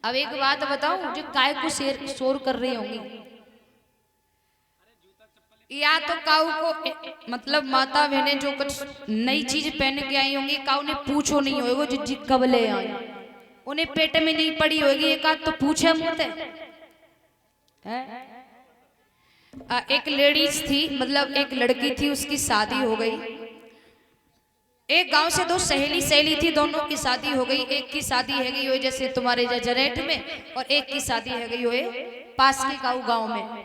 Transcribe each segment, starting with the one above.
अब एक बात बताऊं, जो काय को शोर कर रही होंगी, या तो काऊ को मतलब माता बहने जो कुछ नई चीज पहन के आई होंगी, काऊ ने पूछो नहीं होगा जिज्जी कब ले आई, उन्हें पेट में नहीं पड़ी होगी, एक आध तो पूछे मुझे। एक लेडीज थी, मतलब एक लड़की थी, उसकी शादी हो गई। एक गांव से दो सहेली सहेली थी, दोनों की शादी हो गई। एक की शादी है गई हुई जैसे तुम्हारे जरेठ में, और एक की शादी है गई हुई पास के गांव में।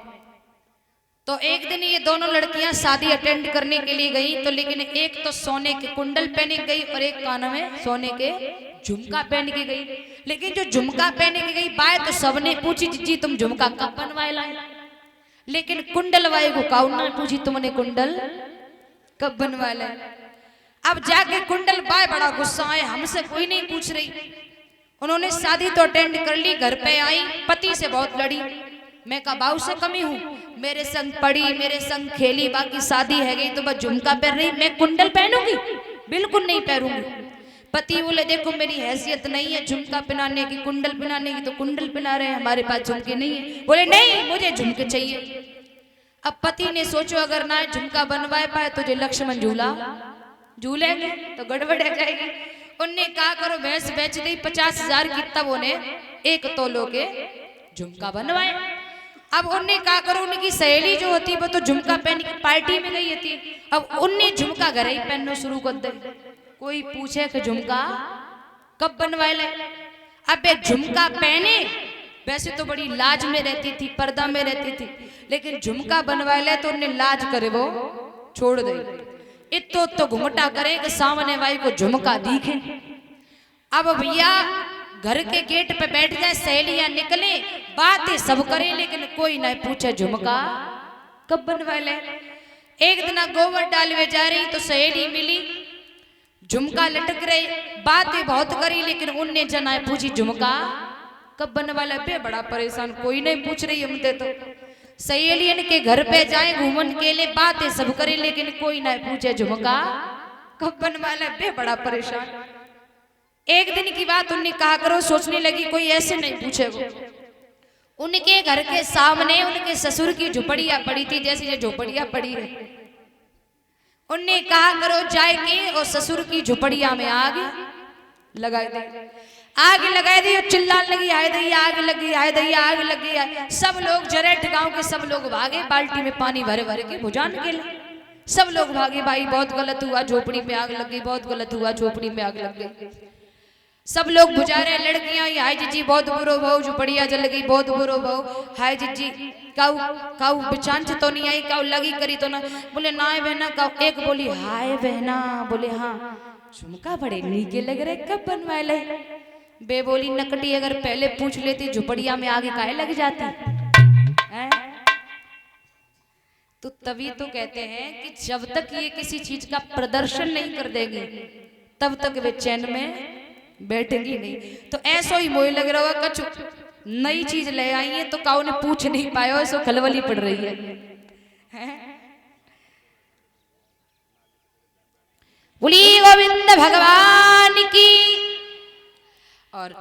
तो एक दिन ये दोनों लड़कियां शादी अटेंड करने के लिए गई, तो लेकिन एक तो सोने के कुंडल पहने गई और एक कान में सोने के झुमका पहन के गई। लेकिन जो झुमका पहने के गई बाय, तो सबने पूछी जी तुम झुमका कब बनवाए लाए, लेकिन कुंडल वाले को काऊ ना पूछी तुमने कुंडल कब बनवा लाए। अब जाके कुंडल बाय बड़ा गुस्सा आए, हमसे कोई नहीं पूछ रही। उन्होंने शादी तो अटेंड कर ली, घर पे आई, पति से बहुत लड़ी। मैं कहा बाऊ से कमी हूँ, मेरे संग पड़ी, मेरे संग खेली, बाकी शादी है गई तो बस झुमका पहन रही, मैं कुंडल पहनूंगी? बिल्कुल नहीं पहनूंगी। पति बोले देखो मेरी हैसियत नहीं है झुमका पहनाने की, कुंडल पहनाने की, तो कुंडल पहना रहे हैं, हमारे पास झुमके नहीं है। बोले नहीं मुझे झुमके चाहिए। अब पति ने सोचो अगर ना झुमका बनवाए पाए तो जो लक्ष्मण झूला झूलेंगे तो गड़बड़ हो जाएगी। उनने कहा करो भैंस बेच दी 50,000 की, तब उन्हें 1 तोलो के झुमका बनवाए। अब उनने कहा करो, उनकी सहेली जो होती वो तो झुमका पहन के पार्टी में गई थी, अब उनने झुमका घर ही पहनना शुरू कर दे। कोई पूछे कि झुमका कब बनवाए ले, अब झुमका पहने, वैसे तो बड़ी लाज में रहती थी, पर्दा में रहती थी, लेकिन झुमका बनवाए ले तो उन्हें लाज करे वो छोड़ दे। इतो तो घुमटा करे कि सामने वाली को झुमका दिखे। अब भैया घर के गेट पे बैठ जाए, सहेलियां निकले, बातें सब करें, लेकिन कोई ना पूछे झुमका कब बनवा ले। एक दिन गोबर डालवे जा रही तो सहेली मिली, झुमका लटक रहे, बातें बहुत करी, लेकिन उनने जना पूछी झुमका कब बनवा ले। बे बड़ा परेशान, कोई नहीं पूछ रही हमसे। तो सहेलियन के घर पे जाए घूमन के लिए, बातें सब करे, लेकिन कोई ना पूछे झुमका कब बनवा ले। बे बड़ा परेशान। एक दिन की बात उन्हें कहा करो, सोचने लगी कोई ऐसे नहीं पूछेगा। उनके घर के सामने उनके ससुर की झोपड़ियां पड़ी थी, जैसे ये झोपड़ियां पड़ी है। उनने कहा करो जाए के और ससुर की झोपड़िया में आग लगा दी। आग लगा दी और चिल्लाने लगी आए दैया आग लगी, आए दैया आग लगी। सब लोग जरेठ गांव के सब लोग भागे, बाल्टी में पानी भरे भरे के बुझान के लिए सब लोग भागे। भाई बहुत गलत हुआ, झोपड़ी में आग लग गई, बहुत गलत हुआ, झोपड़ी में आग लग गई। सब लोग बुझा रहे, लड़कियां हाय जीजी बहुत बुरो भाव, झोपड़िया जल गई, बहुत बुरो भाव, हाय जीजी काऊ काऊ बिचांच तो नहीं आई, काऊ लगी करी तो ना। बोले ना बहना काऊ। एक बोली हाय बहना, बोले हाँ झुमका बड़े नीके लग रहे, कब बनवाए ले। बे बोली नकटी अगर पहले पूछ लेती झोपड़िया में आगे काहे लग जाती है? तो तभी तो कहते हैं कि जब तक ये किसी चीज का प्रदर्शन नहीं कर देगी तब तक वे चैन में बैठेंगी नहीं। तो ऐसा ही मोह लग रहा होगा, कछु नई चीज ले आई है तो काऊ ने पूछ नहीं पाया, सो खलबली पड़ रही है। बोली गोविंद भगवान की। और